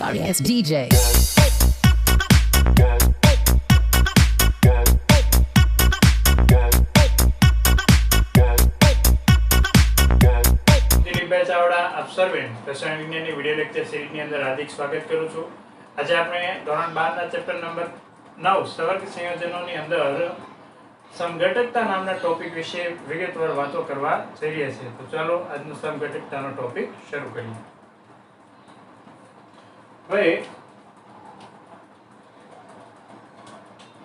notorious DJ. આપ સર્વે રસાયણ વિજ્ઞાનની વિડિયો લેક્ચર સિરીઝની અંદર હાર્દિક સ્વાગત કરું છું. આજે આપણે ધોરણ 12 ના ચેપ્ટર નંબર 9 સવર્ગ સંયોજનોની અંદર સમઘટકતા નામના ટોપિક વિશે વિગતવાર વાતો કરવા જઈ રહ્યા છીએ. તો ચાલો આજનો સમઘટકતાનો ટોપિક શરૂ કરીએ. હવે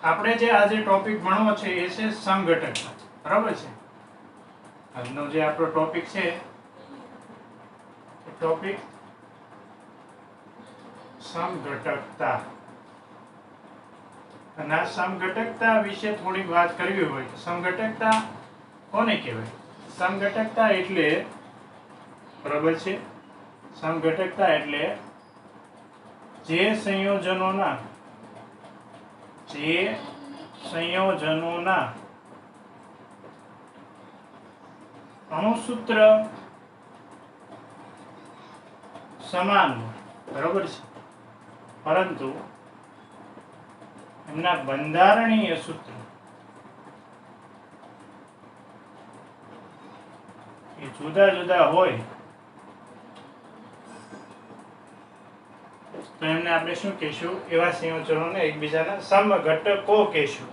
આપણે જે આજે ટોપિક ભણવો છે એ છે સમઘટકતા. બરાબર છે? આજનો જે આપણો ટોપિક છે ટોપિક સમઘટકતા. અને આ સમઘટકતા વિશે થોડી વાત કરવી હોય તો સમઘટકતા કોને કહેવાય? સમઘટકતા એટલે બરાબર છે, સમઘટકતા એટલે જે સંયોજનોના અણુસૂત્ર સમાન, બરાબર છે, પરંતુ એમના બંધારણીય સૂત્ર એ જુદા જુદા હોય તો એમને આપણે શું કહીશું? એવા સંયોજનોને એકબીજાના સમઘટકો કહીશું.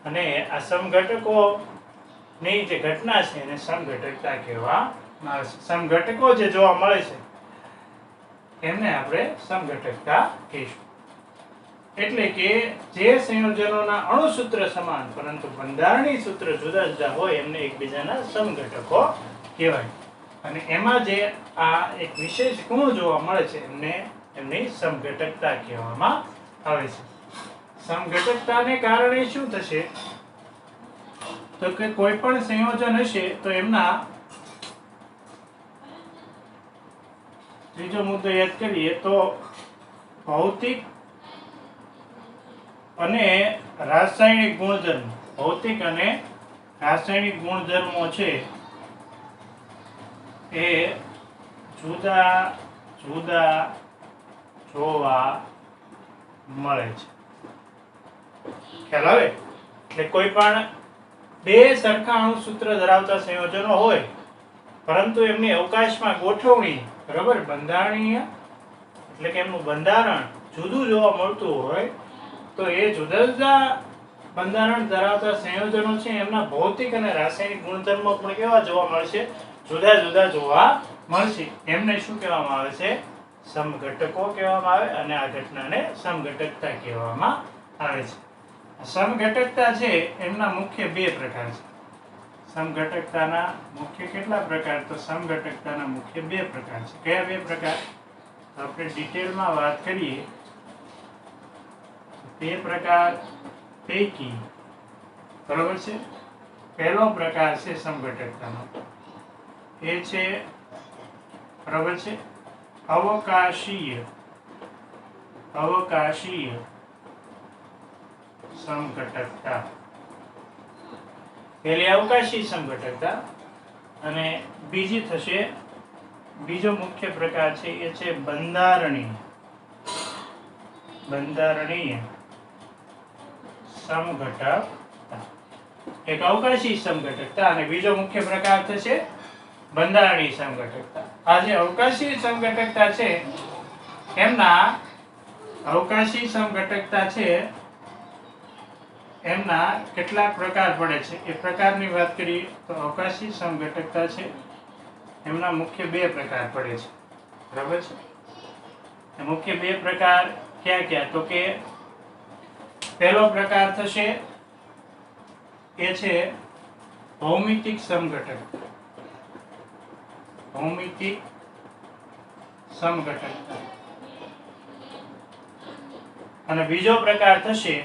અને આ સમઘટકો ની જે ઘટના છે એને સમઘટકતા કહેવામાં આવે છે. સમઘટકો જે જોવા મળે છે એમને આપણે સમઘટકતા કહીશું. એટલે કે જે સંયોજનોના અણુસૂત્ર સમાન પરંતુ બંધારણીય સૂત્ર જુદા જુદા હોય એમને એકબીજાના સમઘટકો કહેવાય. અને એમાં જે આ એક વિશેષ ગુણ જોવા મળે છે એમને એમની સમઘટકતા કહેવામાં આવે છે. સમઘટકતાને કારણે શું થશે? તો કે કોઈ પણ સંયોજન હશે તો એમના, ત્રીજો મુદ્દો યાદ કરીએ તો ભૌતિક અને રાસાયણિક ગુણધર્મો, ભૌતિક અને રાસાયણિક ગુણધર્મો છે એ જુદા જુદા જોવા મળે છે. ખ્યાલ આવે? એટલે કોઈ પણ બે સરખા અણુસૂત્ર ધરાવતા સંયોજનો હોય પરંતુ એમની અવકાશમાં ગોઠવણી, બરાબર, બંધારણીય એટલે કે એમનું બંધારણ જુદું જોવા મળતું હોય તો એ જુદા જુદા બંધારણ ધરાવતા સંયોજનો છે એમના ભૌતિક અને રાસાયણિક ગુણધર્મો પણ કેવા જોવા મળશે? જુદા જુદા જોવા મળશે. એમને શું કહેવામાં આવે છે? સમઘટકો કહેવામાં આવે. અને આ ઘટનાને સમઘટકતા કહેવામાં આવે છે. સમઘટકતા છે એમના મુખ્ય બે પ્રકાર છે. સમઘટકતાના મુખ્ય કેટલા પ્રકાર? તો સમઘટકતાના મુખ્ય બે પ્રકાર છે. કયા બે પ્રકાર? આપણે ડિટેલમાં વાત કરીએ. બે પ્રકાર પૈકી, બરાબર છે, પહેલો પ્રકાર છે સમઘટકતાનો એ છે, બરાબર છે, અવકાશીય સમઘટકતા. પહેલી અવકાશી સમઘટકતા અને બીજી થશે, બીજો મુખ્ય પ્રકાર છે એ છે બંધારણીય સમઘટકતા. એક અવકાશી સમઘટકતા અને બીજો મુખ્ય પ્રકાર થશે બંધારણીય સમઘટકતા. આ જે અવકાશી સમઘટકતા છે એમના કેટલાક પ્રકાર પડે છે. એ પ્રકારની વાત કરીએ તો અવકાશી સમઘટકતા છે એમના મુખ્ય બે પ્રકાર પડે છે. બરાબર છે? એ મુખ્ય બે પ્રકાર ક્યાં ક્યાં? તો કે પહેલો પ્રકાર થશે એ છે ભૌમિતિક સમઘટકતા. અને બીજો પ્રકાર થશે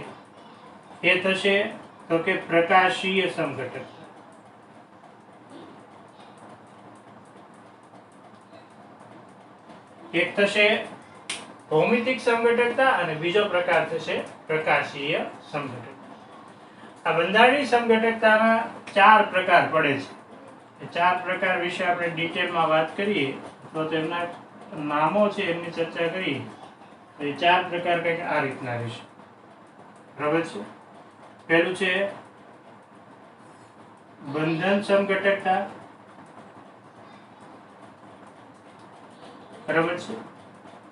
એ થશે તો કે પ્રકાશીય સમઘટકતા. એક થશે ભૌમિતિક સમઘટકતા અને બીજો પ્રકાર થશે પ્રકાશીય સમઘટકતા. આ બંધારણીય સમઘટકતાના ચાર પ્રકાર પડે છે. એ ચાર પ્રકાર વિશે આપણે ડિટેલમાં વાત કરીએ તો તેમના નામો છે એમની ચર્ચા કરીએ તો એ 4 પ્રકાર કંઈક આ રીતના રહેશે. બરાબર છે. પહેલું છે બંધન સમઘટકતા. બરાબર છે.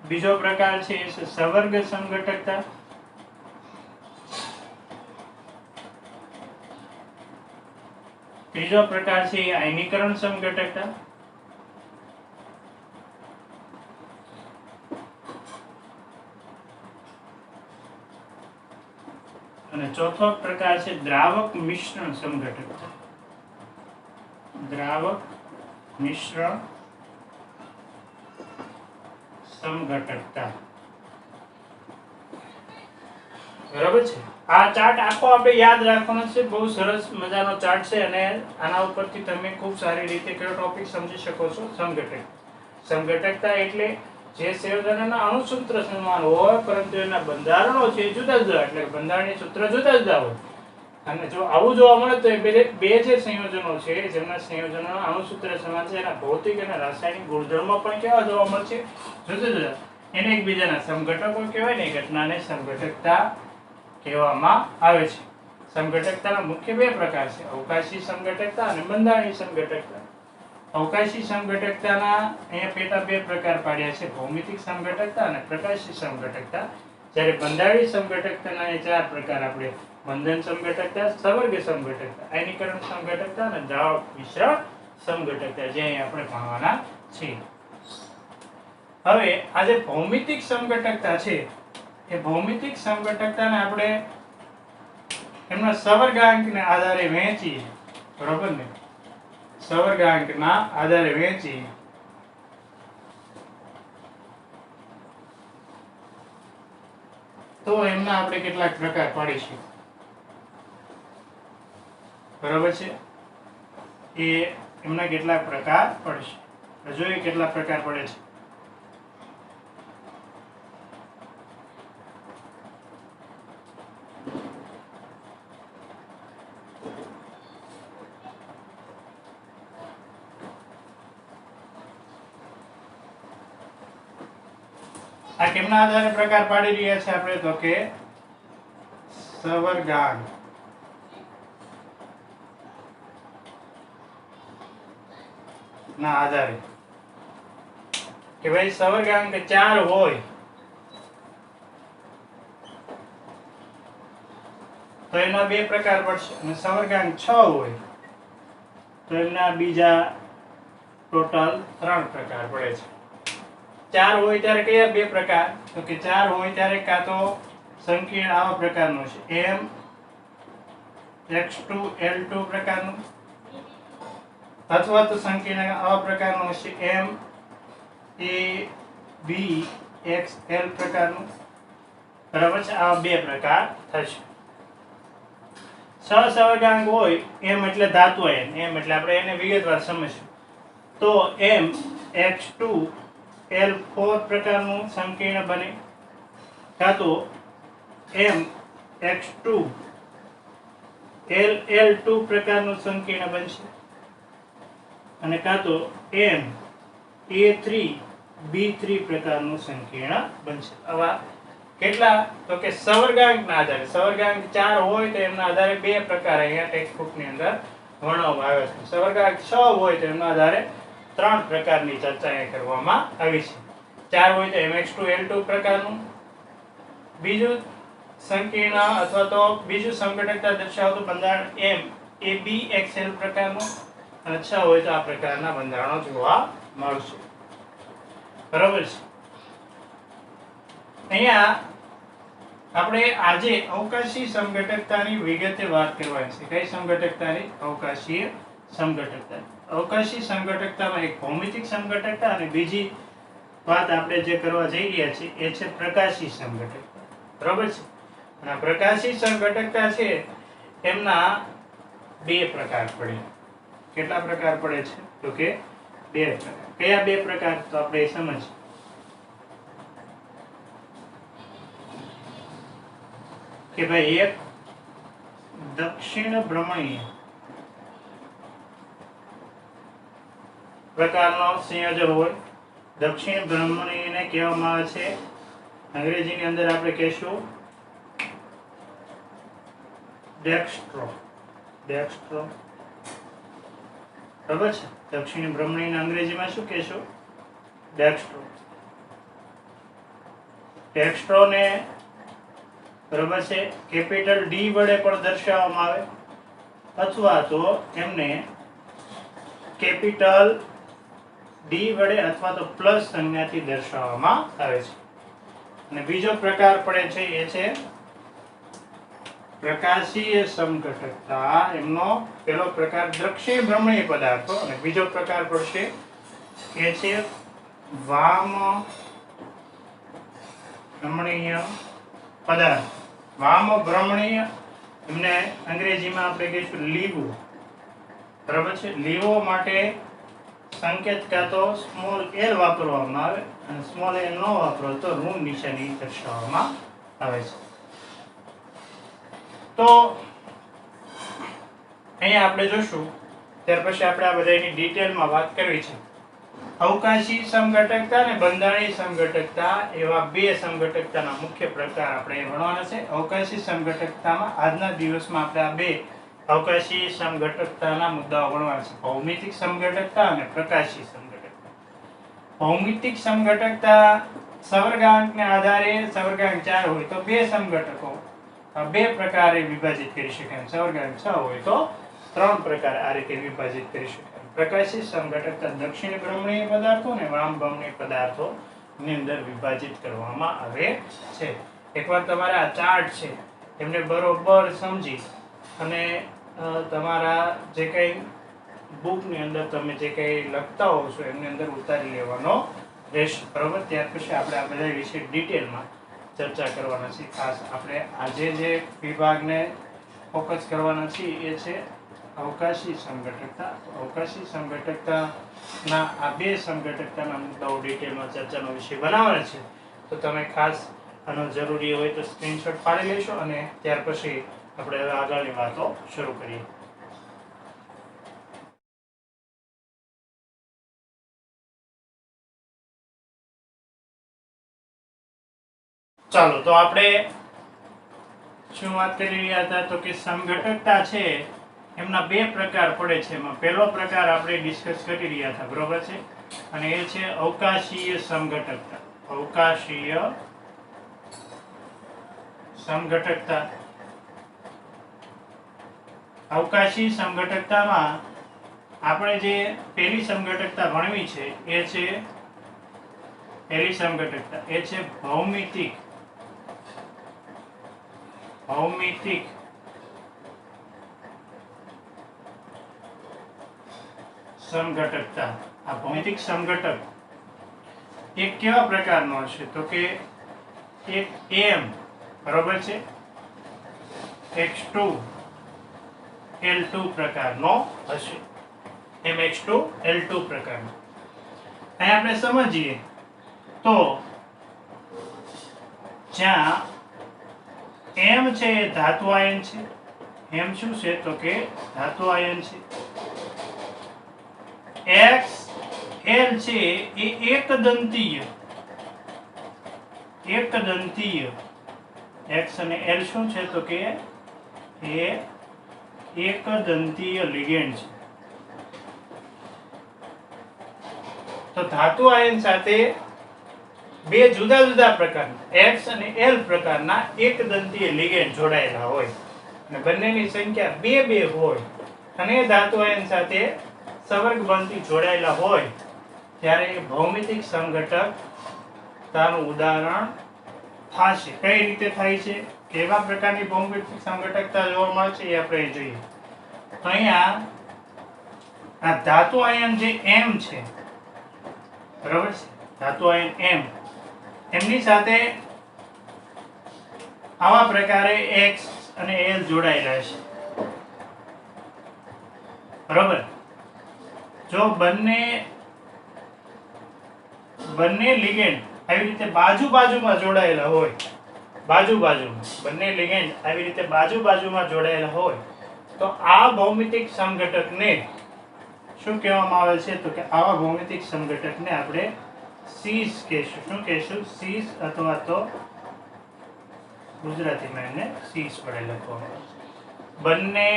બીજો પ્રકાર છે સવર્ગ સમઘટકતા. ત્રીજો પ્રકાર છે આયનીકરણ સમઘટકતા. અને ચોથો પ્રકાર છે દ્રાવક મિશ્રણ સમઘટકતા. દ્રાવક મિશ્રણ સમઘટકતા. બરાબર છે. આ ચાર્ટ આખો આપણે યાદ રાખવાનો છે. બહુ સરસ મજાનો ચાર્ટ છે અને આના ઉપરથી તમે ખૂબ સારી રીતે કયો ટોપિક સમજી શકો છો. સમઘટકતા એટલે જે સંયોજનોના અણુસૂત્ર સમાન હોય પરંતુ એના બંધારણો છે જુદા જુદા, એટલે બંધારણીય સૂત્ર જુદા જુદા હોય. અને જો આવું જોવા મળે તો એ બે જે સંયોજનો છે જેમના સંયોજનોના અણુસૂત્ર સમાન છે એના ભૌતિક અને રાસાયણિક ગુણધર્મો પણ કેવા જોવા મળશે? જુદા જુદા. એને એકબીજાના સમઘટકો કહેવાય ને. ઘટનાને સમઘટકતા કહેવામાં આવે છે. સમઘટકતાના મુખ્ય બે પ્રકાર છે, અવકાશી સમઘટકતા અને બંધારણીય સમઘટકતા. અવકાશી સમઘટકતાના અહીંયા પેટા બે પ્રકાર પાડ્યા છે, ભૌમિતિક સમઘટકતા અને પ્રકાશી સમઘટકતા. જ્યારે બંધારણીય સમઘટકતાના એ 4 પ્રકાર આપણે બંધન સમઘટકતા, સવર્ગ સમઘટકતા, આયનીકરણ સમઘટકતા અને દ્રાવક મિશ્રણ સમઘટકતા જે અહીં આપણે ભણવાના છીએ. હવે આ જે ભૌમિતિક સમઘટકતા છે એ ભૌમિતિક સમઘટકતાને આપણે એમના સવર્ગાંકને આધારે વહેંચીએ. બરોબર ને? સવર્ગાંકના આધારે વહેંચીએ તો એમના આપણે કેટલાક પ્રકાર પાડીશું. બરાબર છે. એ એમના કેટલાક પ્રકાર પડશે. જોઈએ કેટલા પ્રકાર પડે છે. આ કેમના આધારે પ્રકાર પાડી રહ્યા છે આપણે? તો કે સવર્ગાંક ના આધારે. કે ભાઈ સવર્ગાંક 4 હોય તો એના બે પ્રકાર પડશે અને સવર્ગાંક 6 હોય તો એમના બીજા ટોટલ 3 પ્રકાર પડે છે. 4 હોય ત્યારે કયા બે પ્રકાર? તો કે 4 હોય ત્યારે કાં તો સંકીર્ણ આવા પ્રકારનો છે MX2L2 પ્રકારનું, અથવા તો સંકીર્ણ આવા પ્રકારનો છે MABXL પ્રકારનું. બરાબર છે. આવા બે પ્રકાર થશે. સહસવર્ગાંક હોય એમ એટલે ધાતુ આયન, એમ એટલે આપણે એને વિગતવાર સમજીશું. તો MX2L4 પ્રકારનું સંકીર્ણ બને, કાં તો MX2LL2 પ્રકારનું સંકીર્ણ બનશે અને કાં તો MA3B3 પ્રકારનું સંકીર્ણ બનશે. આવા કેટલા? તો કે સવર્ગાંકના આધારે. સવર્ગાંક 4 હોય તો એમના આધારે બે પ્રકાર અહીંયા ટેક્સ્ટ બુકની અંદર વર્ણવવામાં આવ્યા છે. સવર્ગાંક 6 હોય તો એમના આધારે 3 પ્રકારની ચર્ચા અહીંયા કરવામાં આવી છે. 4 હોય તો MX2L2 પ્રકારનું, બીજું સંકીર્ણ અથવા તો બીજું સમઘટકતા દર્શાવતું બંધારણ MABXL પ્રકારનું અને 6 હોય તો આ પ્રકારના બંધારણો જોવા મળશે. બરાબર છે. અહીંયા આપણે આજે અવકાશી સમઘટકતાની વિગતે વાત કરવાની છે. કઈ સમઘટકતાની? અવકાશીય સમઘટકતા. અવકાશી સમઘટકતામાં એક ભૌમિતિક સમઘટકતા અને બીજી વાત આપણે જે કરવા જઈ રહ્યા છીએ એ છે પ્રકાશી સમઘટકતા. બરાબર છે. અને આ પ્રકાશી સમઘટકતા છે એમના બે પ્રકાર પડે. કેટલા પ્રકાર પડે છે? તો કે બે પ્રકાર. કયા બે પ્રકાર? તો આપણે સમજીએ. કે ભાઈ એક દક્ષિણ ભ્રમણીય પ્રકારનો સંયોજન હોય. દક્ષિણ ભ્રમણીયને કહેવામાં આવે છે અંગ્રેજીની અંદર આપણે કહીશું ડેક્સ્ટ્રો. ડેક્સ્ટ્રો બરાબર છે. દક્ષિણી ભ્રમણીને અંગ્રેજીમાં શું કહેશું? ડેક્સ્ટ્રો. ડેક્સ્ટ્રોને બરાબર છે કેપિટલ ડી વડે પણ દર્શાવવામાં આવે અથવા તો એમને કેપિટલ ડી વડે અથવા તો પ્લસ સંજ્ઞાથી દર્શાવવામાં આવે છે. અને બીજો પ્રકાર પડે છે એ છે પ્રકાશીય સમઘટકતા. એમનો પહેલો પ્રકાર દક્ષિણ ભ્રમણીય પદાર્થો અને બીજો પ્રકાર પડશે એ છે વામ ભ્રમણીય પદાર્થ. વામ ભ્રમણીય એમને અંગ્રેજીમાં આપણે કહીશું લીવો. બરાબર છે. લીવો માટે સંકેત કાં તો સ્મોલ એલ વાપરવામાં આવે અને સ્મોલ એલ ન વાપરો તો ઋણ નિશાની દર્શાવવામાં આવે છે. તો અહીંયા આપણે જોશું ત્યાર પછી આપણે આ બધાની ડિટેલમાં વાત કરવી છે. અવકાશી સમઘટકતા અને બંધારણીય સમઘટકતા એવા બે સમઘટકતાના મુખ્ય પ્રકાર આપણે ભણવાના છે. અવકાશી સમઘટકતામાં આજના દિવસમાં આપણે આ બે અવકાશી સમઘટકતાના મુદ્દાઓ ભણવાના છે. ભૌમિતિક સમઘટકતા અને પ્રકાશી સમઘટકતા. ભૌમિતિક સમઘટકતા સવર્ગાંકને આધારે સવર્ગાંક 4 હોય તો બે સમઘટકો બે પ્રકારે વિભાજિત કરી શકાય. સવર્ગાંક 6 હોય તો 3 પ્રકાર આ રીતે વિભાજિત કરી શકાય. પ્રકાશી સમઘટકતા દક્ષિણ ભ્રમણીય પદાર્થો અને વામ ભ્રમણીય પદાર્થો ની અંદર વિભાજિત કરવામાં આવે છે. એકવાર તમારે આ ચાર્ટ છે એમને બરોબર સમજી અને તમારા જે કંઈ બુકની અંદર તમે જે કંઈ લખતા હોવ છો એમની અંદર ઉતારી લેવાનો રહેશે. બરોબર. ત્યાર પછી આપણે આ બધા વિશે ડિટેલમાં ચર્ચા કરવાના છે. ખાસ આપણે આજે જે વિભાગને ફોકસ કરવાના છીએ એ છે અવકાશી સમઘટકતા. અવકાશી સમઘટકતાના આ બે સમઘટકતાના મુદ્દાઓ ડિટેલમાં ચર્ચાનો વિષય બનાવવાનો છે. તો તમે ખાસ આનો જરૂરી હોય તો સ્ક્રીનશોટ પાડી લેશો અને ત્યાર પછી આપણે હવે આગળની વાતો શરૂ કરીએ. ચાલો તો આપણે શું વાત કરી રહ્યા હતા તો કે સમઘટકતા છે એમના બે પ્રકાર પડે છે. એમાં પહેલો પ્રકાર આપણે ડિસ્કસ કરી રહ્યા હતા. બરોબર છે. અને એ છે અવકાશીય સમઘટકતા. અવકાશીય સમઘટકતા. અવકાશી સમઘટકતામાં આપણે જે પહેલી સમઘટકતા ભણવી છે એ છે પહેલી સમઘટકતા એ છે ભૌમિતિક સમઘટકતા. આ ભૌમિતિક સમઘટક એક કેવા પ્રકારનો હશે તો કે એક m બરોબર છે x2 L2 પ્રકારનો હશે. mx2 L2 પ્રકારનો. અહીં આપણે સમજીએ તો જ્યાં m છે એ ધાતુ આયન છે. m શું છે તો કે ધાતુ આયન છે. x l છે એ એકદંતીય x અને l શું છે તો કે એ એકદંતીય લિગેન્ડ છે. તો ધાતુ આયન સાથે બે જુદા જુદા પ્રકારના x અને l પ્રકારના એકદંતીય લિગેન્ડ જોડાયેલા હોય અને બંનેની સંખ્યા 2 હોય અને ધાતુ આયન સાથે સવર્ગ બંધથી જોડાયેલા હોય ત્યારે એ ભૌમિતિક સમઘટકતાનું ઉદાહરણ થશે. કઈ રીતે થાય છે, કેવા પ્રકારની ભૌમિતિક સમઘટકતા જોવા મળે છે એ આપણે જોઈએ. તો અહીંયા આ ધાતુ આયન જે m છે બરાબર છે, ધાતુ આયન m એમની સાથે આવા પ્રકારે x અને l જોડાયેલા છે. બરાબર. જો બંને લિગેન્ડ આવી રીતે બાજુમાં જોડાયેલા હોય, બંને લિગેન્ડ આવી રીતે બાજુમાં જોડાયેલા હોય તો આ ભૌમિતિક સમઘટકને શું કહેવામાં આવે છે તો કે આવા ભૌમિતિક સમઘટકને આપણે સીસ કહેશું. શું કહેશું? સીસ, અથવા તો ગુજરાતીમાં એને સીસ વડે લખવામાં આવે છે. બંને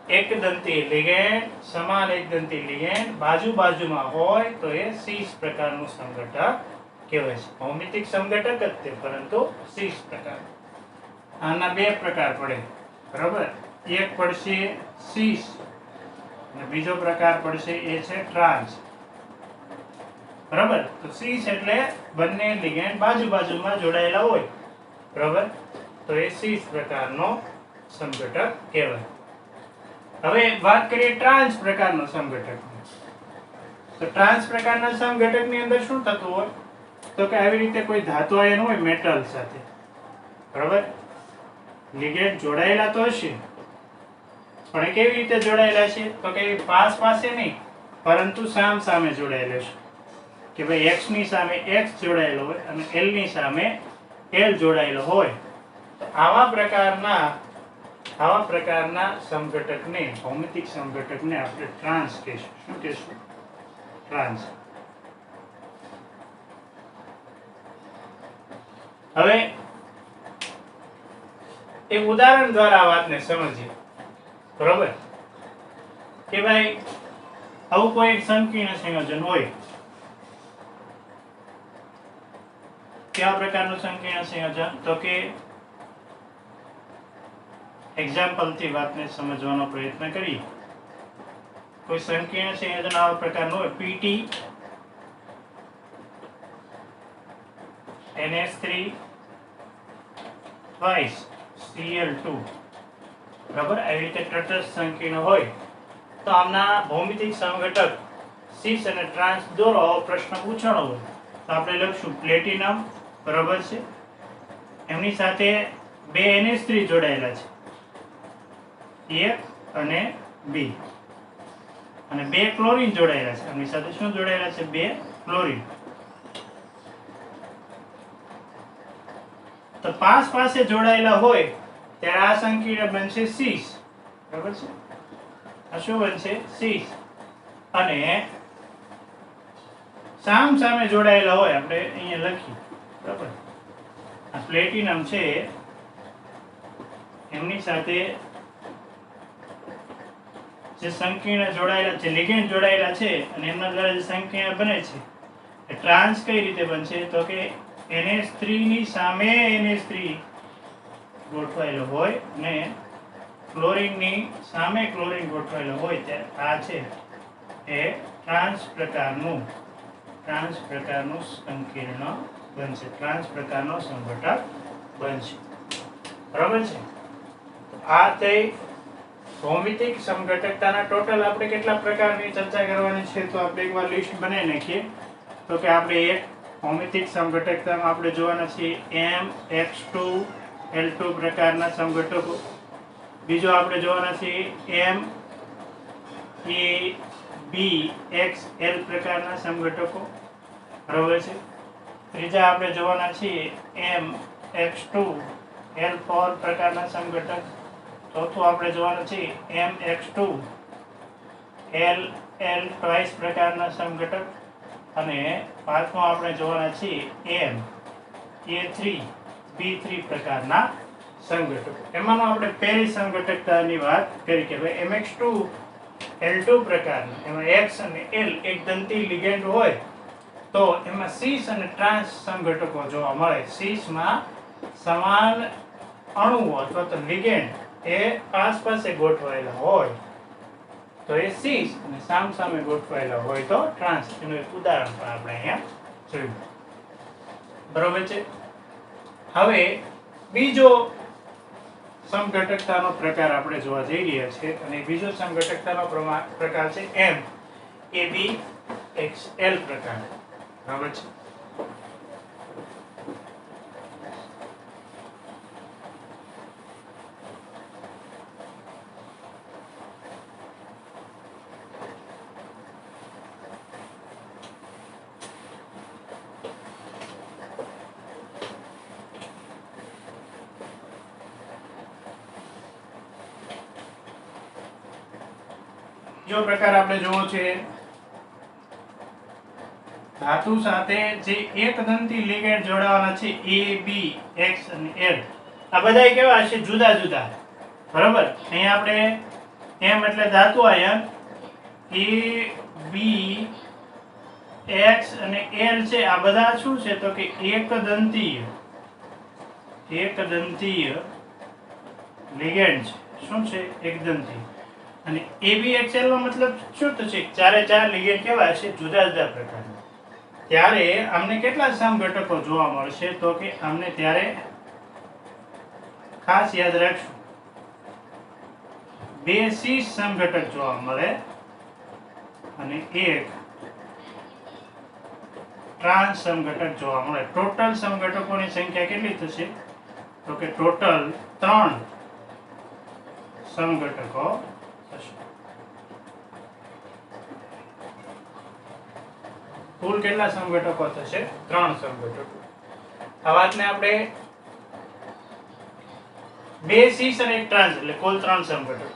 એકદંતી લિગેન્ડ, સમાન એકદંતી લિગેન્ડ બાજુમાં હોય તો એ સીસ પ્રકારનું સંઘટક કહેવાય છે. ભૌમિતિક સંઘટક જ તે, પરંતુ સીસ પ્રકાર. આના બે પ્રકાર પડે, બરાબર. એક પડશે સીસ અને બીજો પ્રકાર પડશે એ છે ટ્રાન્સ, બરાબર. તો સીસ એટલે બંને લિગેન્ડ બાજુમાં જોડાયેલા હોય, બરાબર. તો એ સીસ પ્રકારનો સંઘટક કહેવાય. હવે વાત કરીએ ટ્રાન્સ પ્રકારનો સંઘટક. તો ટ્રાન્સ પ્રકારના સંઘટકની અંદર શું થતું હોય? તો કે આવી રીતે કોઈ ધાતુ આયન હોય મેટલ સાથે, બરાબર. લિગેન્ડ જોડાયેલા તો હશે, પણ એ કેવી રીતે જોડાયેલા છે? તો કે પાસે નહીં, પરંતુ સામે જોડાયેલા છે. કે ભાઈ x ની સામે x જોડાયેલો હોય અને l ની સામે l જોડાયેલો હોય. તો આવા પ્રકારના સંઘટકને, ભૌમિતિક સંઘટકને આપણે ટ્રાન્સ કહીશું. શું કહીશું? ટ્રાન્સ. હવે એક ઉદાહરણ દ્વારા આ વાતને સમજીએ, બરોબર. કે ભાઈ આવું કોઈ સંકીર્ણ સંયોજન હોય. કેવા પ્રકારનું સંકીર્ણ સંયોજન? તો કે એક્ઝામ્પલ થી વાતને સમજવાનો પ્રયત્ન કરીએ. કોઈ સંકીર્ણ સંયોજન આવા પ્રકારનું હોય, PT NH3 twice Cl2, બરાબર. આવી રીતે તટસ્થ સંકીર્ણ હોય તો આમના ભૌમિતિક સંઘટક સીસ અને ટ્રાન્સ દોરો. આવો પ્રશ્ન પૂછાણો હોય તો આપણે લખશું પ્લેટિનમ, બરાબર છે. એમની સાથે બે NH3 જોડાયેલા છે, એક અને B, અને બે ક્લોરીન જોડાયેલા છે. એમની સાથે શું જોડાયેલા છે? બે ક્લોરીન. તો પાસે જોડાયેલા હોય ત્યારે આ સંકીર્ણ બનશે સીસ, બરાબર છે. આ શું બનશે? સીસ. અને સામે જોડાયેલા હોય, આપણે અહીંયા લખી, બરાબર. આ પ્લેટિનમ છે, એમની સાથે જે સંકીર્ણ જોડાયેલા છે, લિગેન્ડ જોડાયેલા છે, અને એમના દ્વારા જે સંકીર્ણ બને છે એ ટ્રાન્સ કઈ રીતે બનશે? તો કે NH3 ની સામે NH3 ગોઠવાયેલો હોય અને ક્લોરીન ની સામે ક્લોરીન ગોઠવાયેલો હોય ત્યારે આ છે એ ટ્રાન્સ પ્રકારનું સંકીર્ણ બનશે, ટ્રાન્સ પ્રકારનો સંઘટક બનશે, બરાબર છે. આ તે ભૌમિતિક સમઘટકતાના ટોટલ આપણે કેટલા પ્રકારની ચર્ચા કરવાની છે તો આપણે એકવાર લિસ્ટ બનાવી નાખીએ. તો કે આપણે એક ભૌમિતિક સમઘટકતામાં આપણે જોવાના છીએ MX2L2 પ્રકારના સમઘટકો. બીજો આપણે જોવાના છીએ MEBXL પ્રકારના સમઘટકો, બરાબર છે. ત્રીજા આપણે જોવાના છીએ MX2L4 પ્રકારના સમઘટક. ચોથું આપણે જોવાનું છે MX2LL ટ્વાઇસ પ્રકારના સમઘટક. અને પાંચમો આપણે જોવાના છીએ MA3B3 પ્રકારના સંઘટકો. એમાંનો આપણે પહેલી સંઘટકતાની વાત કરી કે ભાઈ MX2L2 પ્રકારના, એમાં X અને L એક દંતી લિગેન્ડ હોય તો એમાં સીસ અને ટ્રાન્સ સંઘટકો જોવા મળે. સીસમાં સમાન અણુઓ અથવા તો લિગેન્ડ એ પાસે ગોઠવાયેલા હોય તો એ સીસ, અને સામે ગોઠવાયેલા હોય તો ટ્રાન્સ. એનું એક ઉદાહરણ પણ આપણે અહીંયા જોયું, બરોબર છે. હવે બીજો સમઘટકતાનો પ્રકાર આપણે જોવા જઈ રહ્યા છીએ, અને બીજો સમઘટકતાનો પ્રકાર છે MABXL પ્રકાર, બરાબર છે. જો પ્રકાર આપણે જોવો છે ધાતુ સાથે જે એકદંતી લિગેન્ડ જોડાવાના છે A B X અને L આ બધા કેવા હશે જુદા જુદા બરાબર અહીંયા આપણે M એટલે ધાતુ આયન A B X અને L છે આ બધા શું છે તો કે એકદંતીય લિગેન્ડ છે શું છે એકદંતી અને ABXL નો મતલબ શું થશે ચારે ચાર લિગેન્ડ કેવા હશે જુદા જુદા પ્રકારના ત્યારે અમને કેટલા સમઘટકો જોવા મળશે તો કે અમને ત્યારે ખાસ યાદ રાખશું બે સીસ સમઘટક જોવા મળે અને એક ટ્રાન્સ સમઘટક જોવા મળે ટોટલ સમઘટકોની સંખ્યા કેટલી થશે તો કે ટોટલ 3 સમઘટકો થશે કુલ કેટલા સમઘટકો થશે 3 સમઘટકો આ વાતને આપણે બે સીસ અને એક ટ્રાન્સ એટલે કુલ 3 સમઘટકો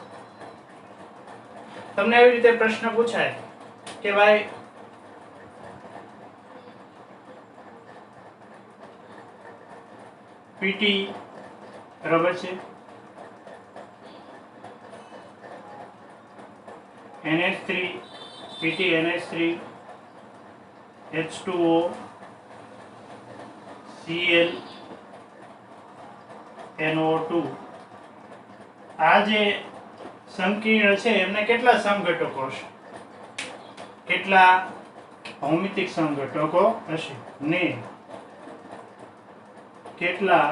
તમને એવી રીતે પ્રશ્ન પૂછાય કે ભાઈ પીટી બરાબર છે NH3 PT NH3 H2O Cl NO2 આ જે સંકીર્ણ છે એમને કેટલા સમઘટકો હશે કેટલા ભૌમિતિક સમઘટકો હશે ને કેટલા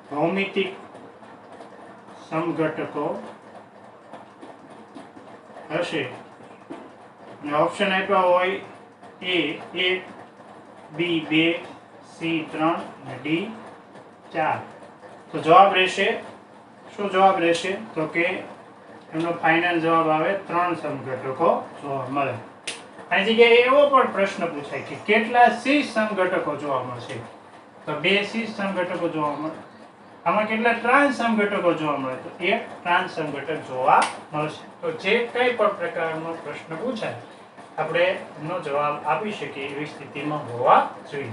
ભૌમિતિક સમઘટકો હશે અને ઓપ્શન આપ્યા હોય A 1 B 2 C 3 અને D 4 તો જવાબ રહેશે શું જવાબ રહેશે તો કે એનો ફાઇનલ જવાબ આવે 3 સમઘટકો જોવા મળે આ જગ્યાએ એવો પણ પ્રશ્ન પૂછાય કે કેટલા સીસ સમઘટકો જોવા મળશે તો બે સીસ સમઘટકો જોવા મળે આમાં કેટલા ટ્રાન્સ સમઘટકો જોવા મળે તો એક ટ્રાન્સ સમઘટક જોવા મળશે તો જે કંઈ પણ પ્રકારનો પ્રશ્ન પૂછાય આપણે એનો જવાબ આપી શકીએ એવી સ્થિતિમાં હોવા જોઈએ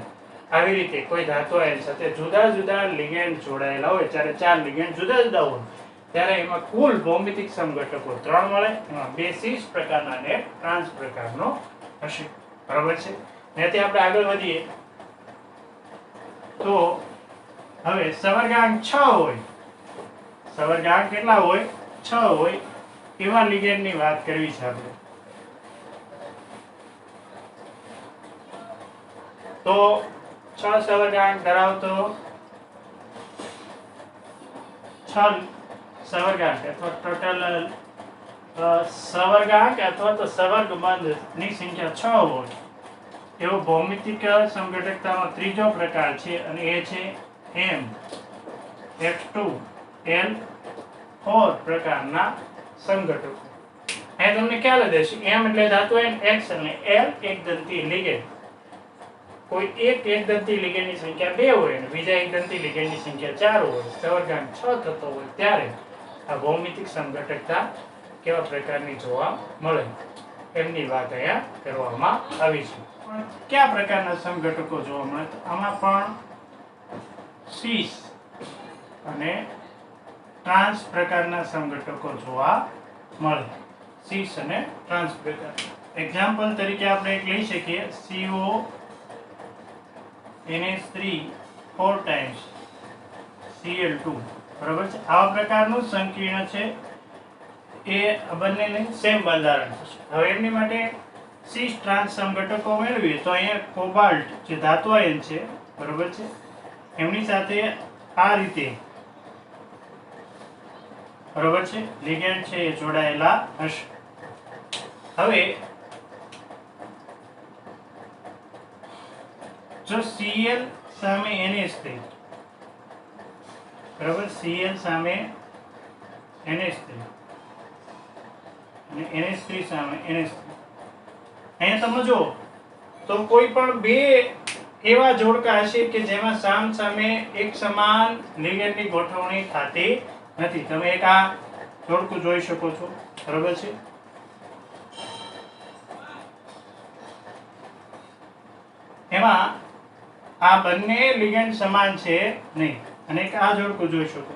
આવી રીતે કોઈ ધાતુ આયન સાથે જુદા જુદા લિગેન્ડ જોડાયેલા હોય જ્યારે ચાર લિગેન્ડ જુદા જુદા હોય ત્યારે એમાં કુલ ભૌમિતિક સમઘટકો 3 મળે એમાં બે સીસ પ્રકારના અને એક ટ્રાન્સ પ્રકારનો હશે બરાબર છે ત્યાંથી આપણે આગળ વધીએ તો હવે સવર્ગાંક 6 હોય સવર્ગાંક કેટલા હોય 6 હોય એવા લિગેન્ડની વાત કરવી છે આપણે તો 6 સવર્ગાંક ધરાવતો 6 સવર્ગાંક અથવા ટોટલ સવર્ગાંક અથવા તો સવર્ગબંધ ની સંખ્યા 6 હોય એવો ભૌમિતિક સમઘટકતાનો ત્રીજો પ્રકાર છે અને એ છે M H2 L4 પ્રકારના સમઘટકો અહીં તમને ખ્યાલ જ હશે M એટલે ધાતુ આયન X અને L એકદંતી લિગેન્ડ કોઈ એક એકદંતી લિગેન્ડની સંખ્યા 2 હોય અને બીજા એકદંતી લિગેન્ડની સંખ્યા 4 હોય સવર્ગાંક 6 થતો હોય ત્યારે આ ભૌમિતિક સમઘટકતા કેવા પ્રકારની જોવા મળે એમની વાત અહીંયા કરવામાં આવી છે પણ કયા પ્રકારના સમઘટકો જોવા મળે તો આમાં પણ સીસ અને ટ્રાન્સ પ્રકારના સમઘટકો જોવા મળે સીસ અને ટ્રાન્સ પ્રકાર એક્ઝામ્પલ તરીકે આપણે એક લઈ શકીએ CO NH3 4 times Cl2 બરાબર છે આવા પ્રકારનું સંકીર્ણ છે એ બંનેને સેમ બંધારણ થશે હવે એમની માટે સીસ ટ્રાન્સ સમઘટકો મેળવીએ તો અહીંયા કોબાલ્ટ જે ધાતુ આયન છે બરાબર છે એમની સાથે આ રીતે બરાબર છે લિગેન્ડ છે એ જોડાયેલા હશે હવે જો Cl સામે NH3 બરાબર Cl સામે NH3 અને NH3 સામે NH3 અહીંયા તમે જો તો કોઈ પણ બે એવા જોડકા હશે કે જેમાં સામ સામે એક સમાન લિગેન્ડની ગોઠવણી થતી નથી તમે એક આ જોડકું જોઈ શકો છો બરાબર છે એમાં આ બંને લિગેન્ડ સમાન છે નહીં. અને એક આ જોડકું જોઈ શકો છો.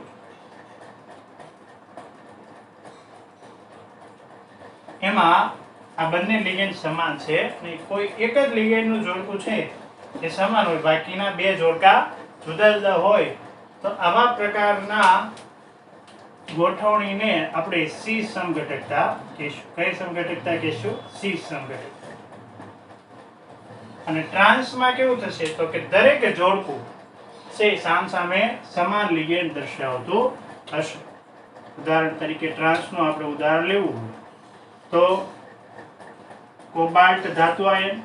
એમાં આ બંને લિગેન્ડ સમાન છે નહીં. કોઈ એક જ લિગેન્ડનું જોડકું છે એ સમાન હોય, બાકીના બે જોડકા જુદા જુદા હોય, તો આવા પ્રકારના ગોઠવણીને આપણે સી સમઘટકતા કહીશું. કઈ સમઘટકતા કહીશું? સી સમઘટકતા. અને ટ્રાન્સમાં કેવું થશે તો કે દરેક જોડકું છે સામસામે સમાન લિગેન્ડ દર્શાવતું હશે. ઉદાહરણ તરીકે ટ્રાન્સનું આપણે ઉદાહરણ લેવું હોય તો કોબાલ્ટ ધાતુ આયન,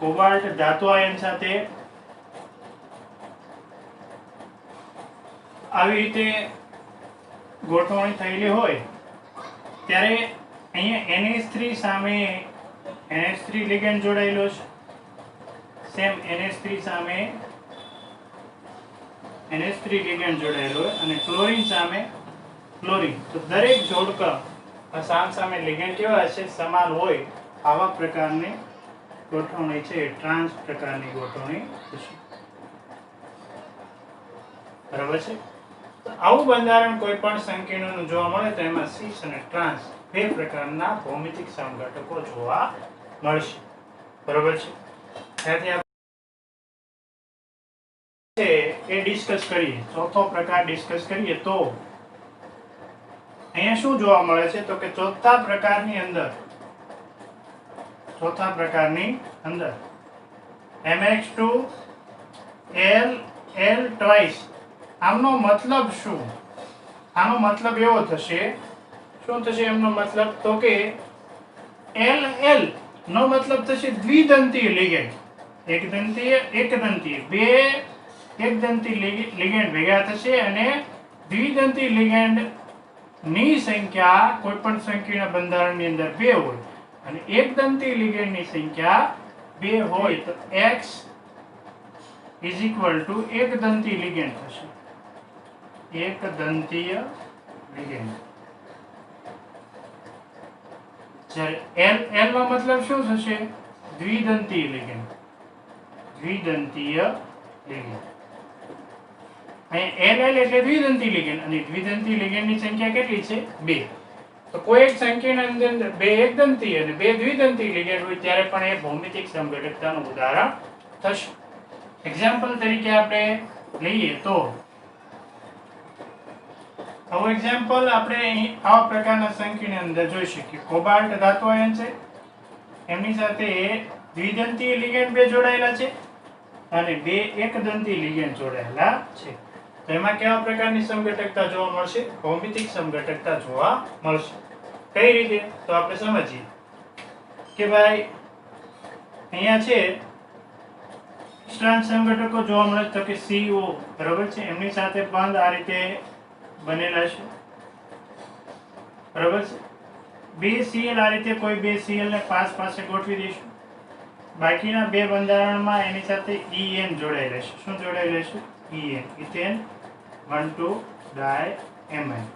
કોબાલ્ટ ધાતુ આયન સાથે આવી રીતે ગોઠવણી થયેલી હોય ત્યારે અહીંયા NH3 સામે NH3 લિગેન્ડ જોડાયેલો છે. સેમ NH3 સામે NH3 લિગેન્ડ જોડાયેલો હોય અને ક્લોરીન સામે ક્લોરીન. તો દરેક જોડકા સામે લિગેન્ડ કેવા હશે? સમાન હોય. આવા પ્રકારની ગોઠવણી છે ટ્રાન્સ પ્રકારની ગોઠવણી થશે. બરાબર છે. આવું બંધારણ કોઈ પણ સંકીર્ણનું જોવા મળે તો એમાં સીસ અને ટ્રાન્સ બે પ્રકારના ભૌમિતિક સમઘટકો જોવા મળશે. બરાબર છે. ત્યાંથી આપણે એ ડિસ્કસ કરીએ. ચોથો પ્રકાર ડિસ્કસ કરીએ તો અહીંયા શું જોવા મળે છે તો કે ચોથા પ્રકારની અંદર MX2L ટ્વાઇસ. આમનો મતલબ શું? આનો મતલબ એવો થશે, શું થશે એમનો મતલબ તો કે LL નો મતલબ થશે દ્વિદંતીય લિગેન્ડ. એકદંતીય એકદંતીય બે એકદંતી લિગેન્ડ ભેગા થશે અને દ્વિદંતી લિગેન્ડ ની સંખ્યા કોઈ પણ સંકીર્ણ બંધારણની અંદર 2 હોય અને એકદંતી લિગેન્ડની સંખ્યા 2 હોય તો X એકદંતી લિગેન્ડ થશે. એકદંતીય લિગેન્ડ. જ્યારે L નો મતલબ શું થશે? દ્વિદંતીય લિગેન્ડ. દ્વિદંતીય લિગેન્ડ. અહીંયા LL એટલે દ્વિદંતી લિગેન્ડ અને દ્વિદંતી લિગેન્ડની સંખ્યા કેટલી છે? 2. તો કોઈ એક સંકીર્ણ અંદર 2 એકદંતી અને 2 દ્વિદંતી લિગેન્ડ હોય ત્યારે પણ એ ભૌમિતિક સમઘટકતાનું ઉદાહરણ થશે. એક્ઝામ્પલ તરીકે આપણે લઈએ તો આવું એક્ઝામ્પલ આપણે અહીં આવા પ્રકારના સંકીર્ણ અંદર જોઈ શકીએ. કોબાલ્ટ ધાતુ આયન છે, એમની સાથે દ્વિદંતીય લિગેન્ડ 2 જોડાયેલા છે અને 2 એકદંતી લિગેન્ડ જોડાયેલા છે. તો એમાં કેવા પ્રકારની સમઘટકતા જોવા મળશે? ભૌમિતિક સમઘટકતા જોવા મળશે. કઈ રીતે? તો આપણે સમજીએ કે ભાઈ અહીંયા છે સ્ટ્રાન્ડ સમઘટકો જોવા મળે તો કે CO. બરાબર છે. એમની સાથે બંધ આ રીતે બનેલા છે. બરાબર છે. 2 Cl આ રીતે કોઈ 2 Cl ને પાસે ગોઠવી દઈશું. બાકીના બે બંધારણમાં એની સાથે EN જોડાઈ રહેશે. શું જોડાઈ રહેશે? EN, ethane 1,2-diamine.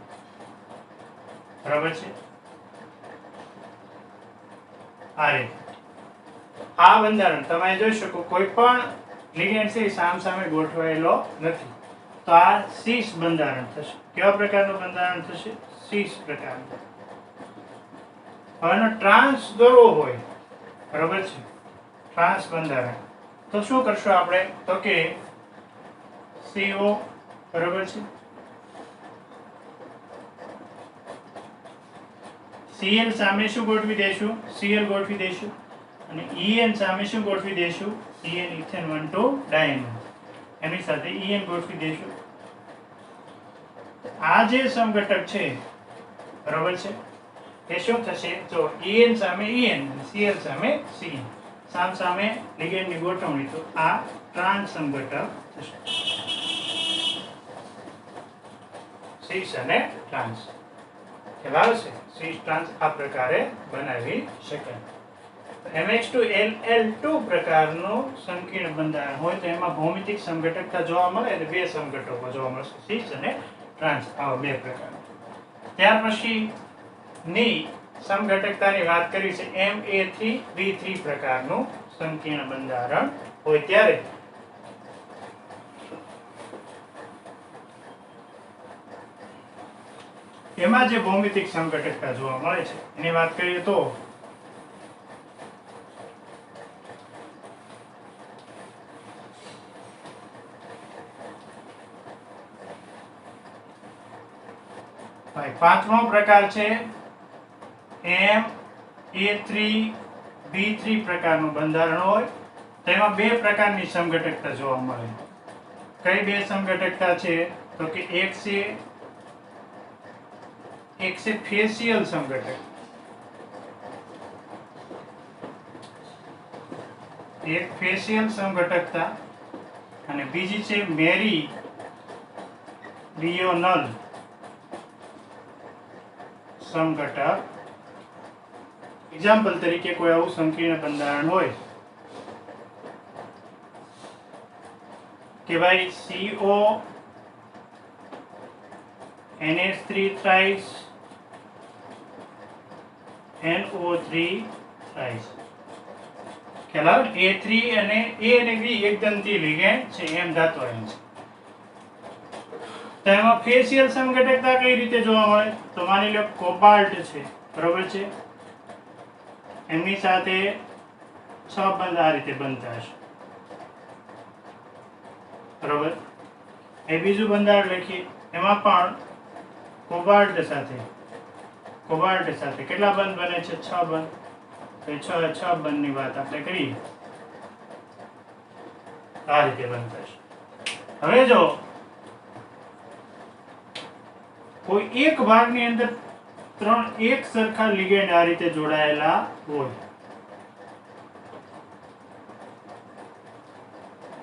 બરાબર છે. આ રીતે આ બંધારણ તમે જોઈ શકો કોઈ પણ લિગેન્ડ છે સામસામે ગોઠવાયેલો નથી. તો આ સીસ બંધારણ થશે. કેવા પ્રકારનું બંધારણ થશે? સીસ પ્રકારનું. હવે એનો ટ્રાન્સ દોરવો હોય, બરાબર છે, ટ્રાન્સ બંધારણ, તો શું કરશું આપણે? તો કે CO, બરાબર છે, Cl સામે શું ગોઠવી દઈશું? Cl ગોઠવી દઈશું અને En સામે શું ગોઠવી દઈશું? En, ethane 1,2-diamine. એની સાથે En ગોઠવી દઈશું. આ જે સમઘટક છે, બરાબર છે, એ શું થશે? તો En સામે En, Cl સામે Cn, સામે લિગેન્ડની ગોઠવણી. તો આ ટ્રાન્સ સમઘટક થશે. સીસ અને ટ્રાન્સ ખ્યાલ આવશે. સીસ ટ્રાન્સ આ પ્રકારે બનાવી શકાય. MX2L2 પ્રકારનું સંકીર્ણ બંધારણ હોય તો એમાં ભૌમિતિક સમઘટકતા જોવા મળે અને બે સમઘટકો જોવા મળશે, સીસ અને ટ્રાન્સ, આવા બે પ્રકાર. ત્યાર પછી ની સમઘટકતાની વાત કરી છે MA3B3 પ્રકારનું સંકીર્ણ બંધારણ હોય ત્યારે એમાં જે ભૌમિતિક સમઘટકતા જોવા મળે છે એની વાત કરીએ તો પાંચમો પ્રકાર છે MA3B3 પ્રકારનું બંધારણ હોય તેમાં બે પ્રકારની સમઘટકતા જોવા મળે. કઈ બે સમઘટકતા છે તો કે એક છે ફેશિયલ સમઘટક, એક ફેશિયલ સમઘટકતા અને બીજી છે મેરીડિયોનલ સમઘટક. એક્ઝામ્પલ તરીકે કોઈ આવું સંકીર્ણ બંધારણ હોય કે ભાઈ CO NH3 thrice NO3 thrice. ખ્યાલ આવે ને? A3 અને A અને B એકદમથી લિગેન્ડ છે, એમ ધાતુ આયન છે. તો એમાં ફેશિયલ સમઘટકતા કઈ રીતે જોવા મળે તો માની લો કોબાલ્ટ છે, બરોબર છે, એમની સાથે 6 બંધ આ રીતે બનતા હશે, બરોબર. એ બીજું બંધારણ લખીએ એમાં પણ કોબાલ્ટ સાથે કેટલા બંધ બને છે 6 બંધ. તો 6 બંધની વાત આપણે કરીએ આ રીતે બનતા છે. હવે જો કોઈ એક ભાગની અંદર 3 એક સરખા લિગેન્ડ આ રીતે જોડાયેલા હોય,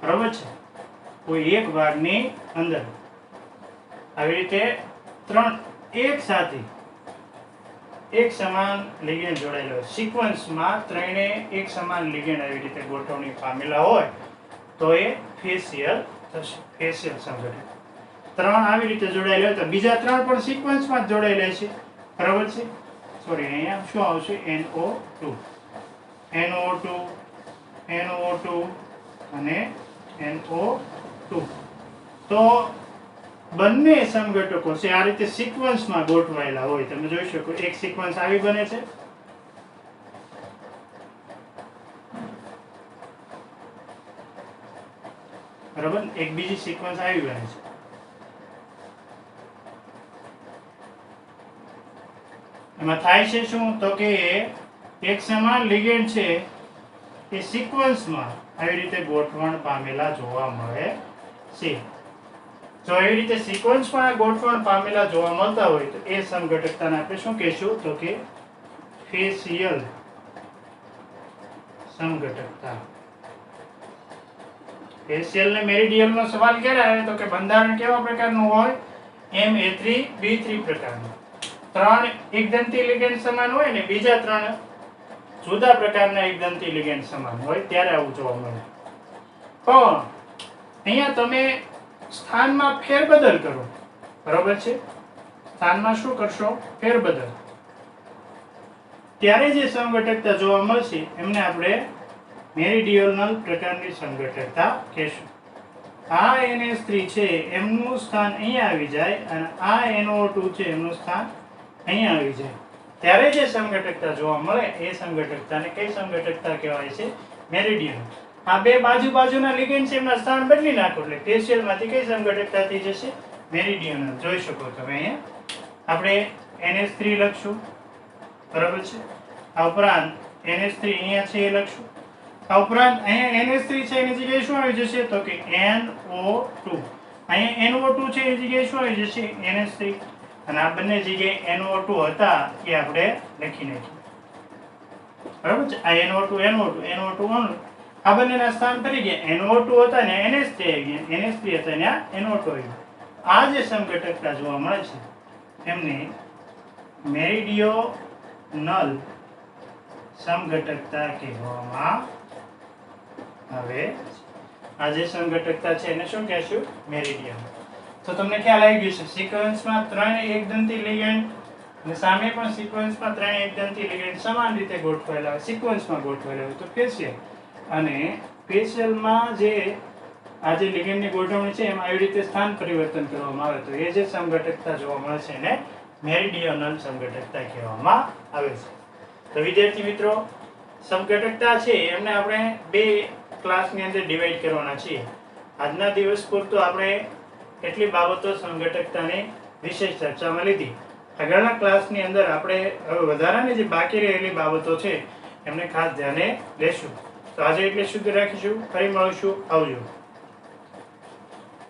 બરોબર છે, કોઈ એક ભાગની અંદર આવી રીતે 3 એક સાથે એક સમાન લિગેન્ડ જોડાયેલા હોય, સિક્વન્સમાં ત્રણે એક સમાન લિગેન્ડ આવી રીતે ગોઠવણી પામેલા હોય તો એ ફેશિયલ થશે, ફેશિયલ સમઘટક. 3 આવી રીતે જોડાયેલા હોય તો બીજા 3 પણ સિક્વન્સમાં જ જોડાયેલા છે, બરાબર છે. સોરી, અહીંયા શું આવશે NO2 અને NO2. તો બંને સમઘટકો છે આ રીતે સિક્વન્સમાં ગોઠવાયેલા હોય. તમે જોઈ શકો એક સિક્વન્સ આવી બને છે, બરાબર, એક બીજી સિક્વન્સ આવી બને છે. એમાં થાય છે શું તો કે એક સમાન લિગેન્ડ છે એ સિક્વન્સમાં આવી રીતે ગોઠવણ પામેલા જોવા મળે છે. જો એવી રીતે સિક્વન્સમાં ગોઠવણ પામેલા જોવા મળતા હોય તો એ સમઘટકતાને આપણે શું કહીશું તો કે ફેશિયલ સમઘટકતા. ફેશિયલ ને મેરિડિયલ નો સવાલ ક્યારે આવે તો કે બંધારણ કેવા પ્રકારનું હોય MA3B3 પ્રકારનું. 3 એકદંતી લિગેન્ડ સમાન હોય ને બીજા 3 જુદા પ્રકારના એકદંતી લિગેન્ડ સમાન હોય ત્યારે આવું જોવા મળે. પણ અહીંયા તમે સ્થાનમાં ફેરબદલ કરો, બરોબર છે, સ્થાનમાં શું કરશો ફેરબદલ, ત્યારે જે સમઘટકતા જોવા મળશે એમને આપણે મેરિડિયોનલ પ્રકારની સમઘટકતા કહેશું. આ NH3 છે એમનું સ્થાન અહીંયા આવી જાય અને આ NO2 છે એમનું સ્થાન અહીંયા આવી જાય ત્યારે જે સમઘટકતા જોવા મળે એ સમઘટકતાને કઈ સમઘટકતા કહેવાય છે મેરિડિયન. આ બે બાજુના લિગેન્ડ છે એમના સ્થાન બદલી નાખો એટલે ફેશિયલ માંથી કઈ સમઘટકતા થઈ જશે મેરિડિયનલ. જોઈ શકો તમે અહીંયા આપણે NH3 લખશું, બરાબર છે. આ ઉપરાંત NH3 અહીંયા છે એ લખશું. આ ઉપરાંત અહીંયા NH3 છે એની જગ્યાએ શું આવી જશે તો કે NO2. અહીંયા NO2 છે એની જગ્યાએ શું આવી જશે NH3 અને આ બંને જગ્યાએ NO2 હતા એ આપણે લખી નાખીએ, બરાબર છે. આ NO2 આ બંનેના સ્થાન ફરી ગયા, NO2 હતા ને NH3 આવી ગયા, NH3 હતા ને NO2 આવી ગયા. આ જે સમઘટકતા જોવા મળે છે એમને મેરિડિયોનલ સમઘટકતા કહેવામાં આવે. આ જે સમઘટકતા છે એને શું કહેશું મેરિડિયન. તો તમને ખ્યાલ આવી ગયો છે સિક્વન્સમાં 3 એકદંતી લિગેન્ડ અને સામે પણ સિક્વન્સમાં 3 એકદંતી લિગેન્ડ સમાન રીતે ગોઠવાયેલા હોય, સિક્વન્સમાં ગોઠવાયેલા હોય તો ફેશિયલ. અને સ્પેશિયલમાં જે આ જે લિગેન્ડની ગોઠવણી છે એમાં આવી રીતે સ્થાન પરિવર્તન કરવામાં આવે તો એ જે સમઘટકતા જોવા મળે છે એને મેરિડિયનલ સમઘટકતા કહેવામાં આવે છે. તો વિદ્યાર્થી મિત્રો, સમઘટકતા છે એમને આપણે બે ક્લાસની અંદર ડિવાઈડ કરવાના છીએ. આજના દિવસ પૂરતું આપણે કેટલી બાબતો સમઘટકતાની વિશેષ ચર્ચામાં લીધી. આગળના ક્લાસની અંદર આપણે હવે વધારાની જે બાકી રહેલી બાબતો છે એમને ખાસ ધ્યાને લેશું. તો આજે એટલે શુદ્ધ રાખીશું. ફરી મળીશું. આવજો.